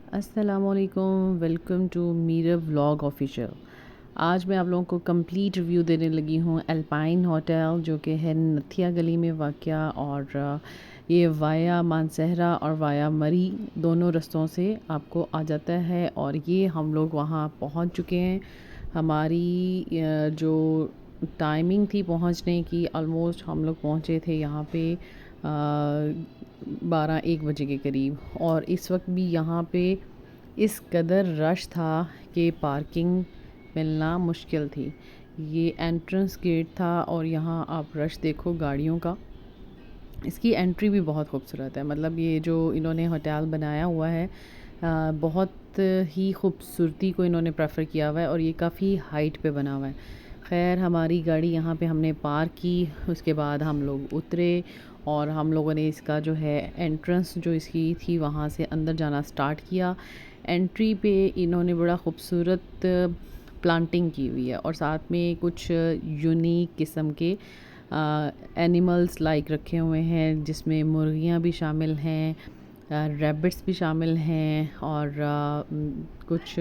अस्सलामुअलैकुम, welcome to Meera vlog official. आज मैं आप लोगों को कंप्लीट रिव्यू देने लगी हूँ अल्पाइन होटल, जो कि है नथिया गली में वाक़या। और ये वाया मानसहरा और वाया मरी दोनों रास्तों से आपको आ जाता है। और ये हम लोग वहाँ पहुँच चुके हैं। हमारी जो टाइमिंग थी पहुँचने की, ऑलमोस्ट हम लोग पहुँचे थे यहाँ पे 12-1 बजे के करीब। और इस वक्त भी यहाँ पे इस कदर रश था कि पार्किंग मिलना मुश्किल थी। ये एंट्रेंस गेट था और यहाँ आप रश देखो गाड़ियों का। इसकी एंट्री भी बहुत खूबसूरत है। मतलब ये जो इन्होंने होटल बनाया हुआ है, बहुत ही खूबसूरती को इन्होंने प्रेफर किया हुआ है और ये काफ़ी हाइट पे बना हुआ है। खैर, हमारी गाड़ी यहाँ पे हमने पार्क की, उसके बाद हम लोग उतरे और हम लोगों ने इसका जो है एंट्रेंस जो इसकी थी वहाँ से अंदर जाना स्टार्ट किया। एंट्री पे इन्होंने बड़ा खूबसूरत प्लांटिंग की हुई है और साथ में कुछ यूनिक किस्म के एनिमल्स लाइक रखे हुए हैं, जिसमें मुर्गियाँ भी शामिल हैं, रैबिट्स भी शामिल हैं और कुछ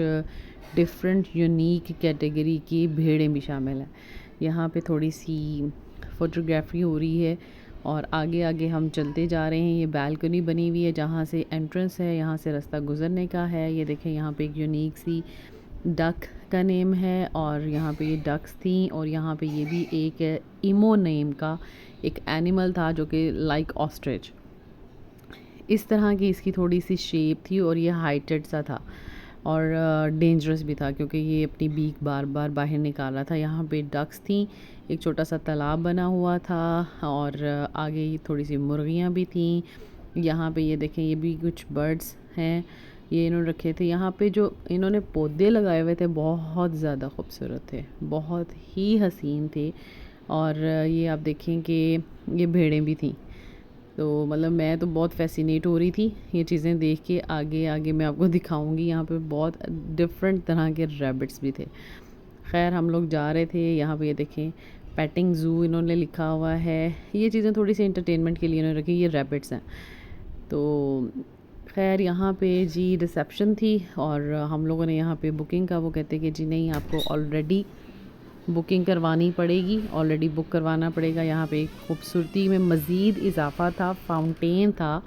डिफरेंट यूनिक कैटेगरी की भेड़ें भी शामिल हैं। यहाँ पे थोड़ी सी फ़ोटोग्राफी हो रही है और आगे आगे हम चलते जा रहे हैं। ये बालकनी बनी हुई है जहाँ से एंट्रेंस है, यहाँ से रास्ता गुज़रने का है। ये देखें, यहाँ पे एक यूनिक सी डक का नेम है और यहाँ पे ये डक्स थी। और यहाँ पे ये भी एक इमो नेम का एक एनिमल था जो कि लाइक ऑस्ट्रिच, इस तरह की इसकी थोड़ी सी शेप थी और ये हाइटेड सा था और डेंजरस भी था क्योंकि ये अपनी बीक बार बार बाहर निकाल रहा था। यहाँ पे डक्स थी, एक छोटा सा तालाब बना हुआ था और आगे ये थोड़ी सी मुर्गियाँ भी थीं। यहाँ पे ये देखें, ये भी कुछ बर्ड्स हैं, ये इन्होंने रखे थे। यहाँ पे जो इन्होंने पौधे लगाए हुए थे बहुत ज़्यादा खूबसूरत थे, बहुत ही हसीन थे। और ये आप देखें कि ये भेड़ें भी थीं। तो मतलब मैं तो बहुत फ़ैसिनेट हो रही थी ये चीज़ें देख के। आगे आगे मैं आपको दिखाऊंगी। यहाँ पे बहुत डिफरेंट तरह के रैबिट्स भी थे। खैर, हम लोग जा रहे थे। यहाँ पे ये देखें, पेटिंग ज़ू इन्होंने लिखा हुआ है। ये चीज़ें थोड़ी सी एंटरटेनमेंट के लिए इन्होंने रखी। ये रैबिट्स हैं। तो खैर, यहाँ पे जी रिसेप्शन थी और हम लोगों ने यहाँ पे बुकिंग का, वो कहते कि जी नहीं, आपको ऑलरेडी बुकिंग करवानी पड़ेगी, ऑलरेडी बुक करवाना पड़ेगा। यहाँ पे खूबसूरती में मज़ीद इजाफ़ा था, फाउंटेन था।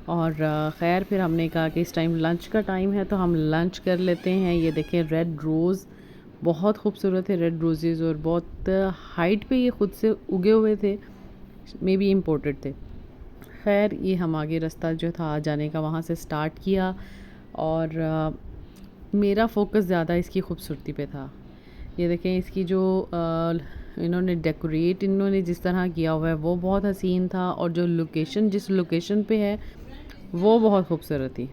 और ख़ैर, फिर हमने कहा कि इस टाइम लंच का टाइम है तो हम लंच कर लेते हैं। ये देखें, रेड रोज़ बहुत खूबसूरत है, रेड रोज़ेज़, और बहुत हाइट पे ये ख़ुद से उगे हुए थे, मे बी इम्पोर्टेड थे। खैर, ये हम आगे रास्ता जो था जाने का वहाँ से स्टार्ट किया और मेरा फ़ोकस ज़्यादा इसकी खूबसूरती पे था। ये देखें, इसकी जो इन्होंने डेकोरेट इन्होंने जिस तरह किया हुआ है वो बहुत हसीन था और जो लोकेशन जिस लोकेशन पे है वो बहुत खूबसूरत थी।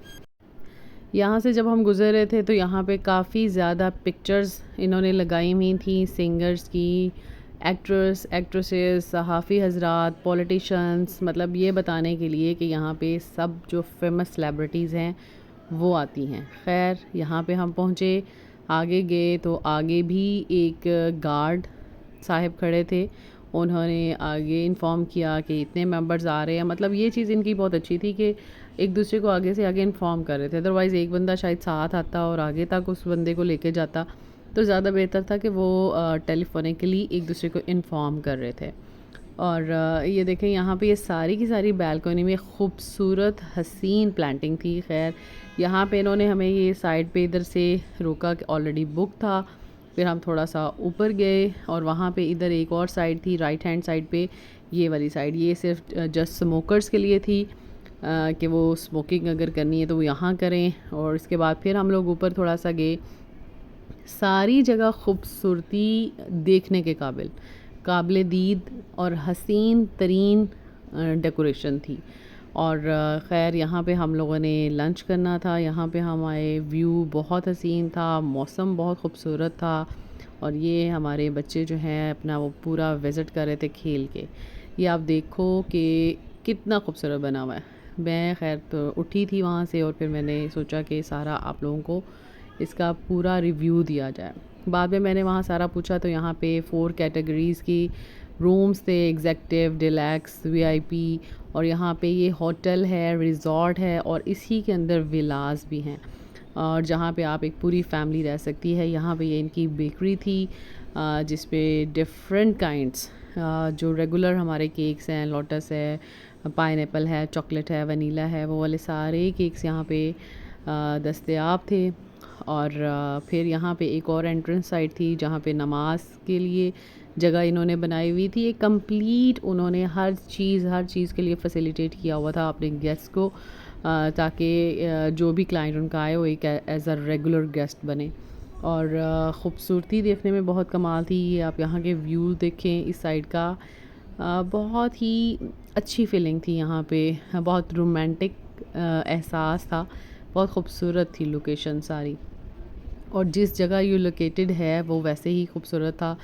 यहाँ से जब हम गुज़र रहे थे तो यहाँ पे काफ़ी ज़्यादा पिक्चर्स इन्होंने लगाई हुई थी सिंगर्स की, एक्ट्रेस एक्ट्रेसेस, सहाफ़ी हज़रात, पॉलिटिशियंस, मतलब ये बताने के लिए कि यहाँ पे सब जो फेमस सेलिब्रिटीज़ हैं वो आती हैं। खैर, यहाँ पे हम पहुँचे, आगे गए तो आगे भी एक गार्ड साहब खड़े थे। उन्होंने आगे इन्फॉर्म किया कि इतने मेंबर्स आ रहे हैं। मतलब ये चीज़ इनकी बहुत अच्छी थी कि एक दूसरे को आगे से आगे इन्फॉर्म कर रहे थे। अदरवाइज़ एक बंदा शायद साथ आता और आगे तक उस बंदे को लेके जाता तो ज़्यादा बेहतर था कि वो टेलीफोनिकली एक दूसरे को इन्फॉर्म कर रहे थे। और ये देखें, यहाँ पे ये सारी की सारी बालकनी में खूबसूरत हसीन प्लांटिंग थी। खैर, यहाँ पे इन्होंने हमें ये साइड पे इधर से रोका कि ऑलरेडी बुक था। फिर हम थोड़ा सा ऊपर गए और वहाँ पे इधर एक और साइड थी, राइट हैंड साइड पे, ये वाली साइड, ये सिर्फ जस्ट स्मोकर्स के लिए थी कि वो स्मोकिंग अगर करनी है तो वो यहाँ करें। और इसके बाद फिर हम लोग ऊपर थोड़ा सा गए। सारी जगह खूबसूरती देखने के काबिल दीद और हसीन तरीन डेकोरेशन थी। और ख़ैर, यहाँ पे हम लोगों ने लंच करना था। यहाँ पे हम आए, व्यू बहुत हसीन था, मौसम बहुत खूबसूरत था और ये हमारे बच्चे जो हैं अपना वो पूरा विज़िट कर रहे थे खेल के। ये आप देखो कि कितना खूबसूरत बना हुआ है। मैं खैर तो उठी थी वहाँ से और फिर मैंने सोचा कि सारा आप लोगों को इसका पूरा रिव्यू दिया जाए। बाद में मैंने वहाँ सारा पूछा तो यहाँ पे 4 कैटेगरीज़ की रूम्स थे एग्जेक्टिव, डिलैक्स, वीआईपी, और यहाँ पे ये होटल है, रिज़ॉर्ट है, और इसी के अंदर विलास भी हैं और जहाँ पे आप एक पूरी फैमिली रह सकती है। यहाँ पे ये इनकी बेकरी थी जिस पे डिफरेंट काइंड्स जो रेगुलर हमारे केक्स हैं, लोटस है, पाइनएप्पल है, चॉकलेट है, वनीला है, वो वाले सारे केक्स यहाँ पे दस्तयाब थे। और फिर यहाँ पे एक और एंट्रेंस साइड थी जहाँ पे नमाज के लिए जगह इन्होंने बनाई हुई थी। एक कंप्लीट उन्होंने हर चीज़ के लिए फैसिलिटेट किया हुआ था अपने गेस्ट को ताकि जो भी क्लाइंट उनका आए वो एक एज अ रेगुलर गेस्ट बने। और ख़ूबसूरती देखने में बहुत कमाल थी। ये आप यहाँ के व्यू देखें इस साइड का, बहुत ही अच्छी फीलिंग थी यहाँ पे, बहुत रोमांटिक एहसास था, बहुत खूबसूरत थी लोकेशन सारी, और जिस जगह ये लोकेटेड है वो वैसे ही खूबसूरत था।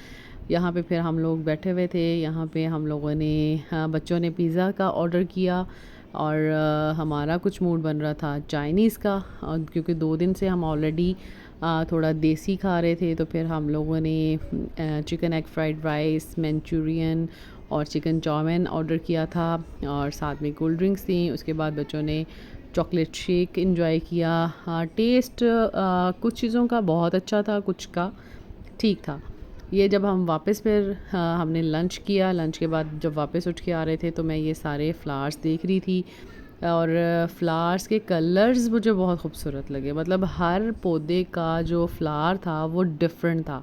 यहाँ पे फिर हम लोग बैठे हुए थे, यहाँ पे हम लोगों ने बच्चों ने पिज़्ज़ा का ऑर्डर किया और हमारा कुछ मूड बन रहा था चाइनीज़ का, और क्योंकि 2 दिन से हम ऑलरेडी थोड़ा देसी खा रहे थे, तो फिर हम लोगों ने chicken egg fried rice, Manchurian और चिकन चाउमीन ऑर्डर किया था, और साथ में कोल्ड ड्रिंक्स थी। उसके बाद बच्चों ने चॉकलेट शेक एंजॉय किया। टेस्ट कुछ चीज़ों का बहुत अच्छा था, कुछ का ठीक था। ये जब हम वापस फिर हमने लंच किया, लंच के बाद जब वापस उठ के आ रहे थे तो मैं ये सारे फ्लावर्स देख रही थी, और फ्लावर्स के कलर्स मुझे बहुत खूबसूरत लगे। मतलब हर पौधे का जो फ्लावर था वो डिफरेंट था,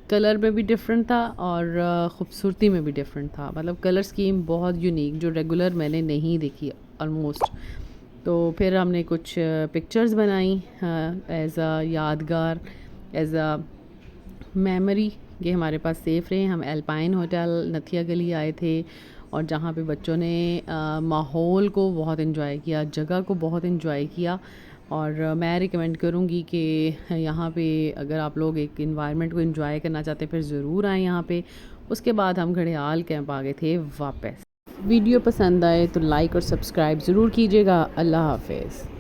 कलर में भी डिफरेंट था और ख़ूबसूरती में भी डिफरेंट था। मतलब कलर स्कीम बहुत यूनिक, जो रेगुलर मैंने नहीं देखी ऑलमोस्ट। तो फिर हमने कुछ पिक्चर्स बनाई एज़ अ यादगार, एज़ अ मेमोरी, ये हमारे पास सेफ़ रहे। हम एल्पाइन होटल नथिया गली आए थे, और जहाँ पे बच्चों ने माहौल को बहुत इन्जॉय किया, जगह को बहुत इन्जॉय किया। और मैं रिकमेंड करूँगी कि यहाँ पे अगर आप लोग एक इन्वायरमेंट को इन्जॉय करना चाहते हैं फिर ज़रूर आएँ यहाँ पे। उसके बाद हम घड़ियाल कैंप आ गए थे वापस। वीडियो पसंद आए तो लाइक और सब्सक्राइब ज़रूर कीजिएगा। अल्लाह हाफ़िज़।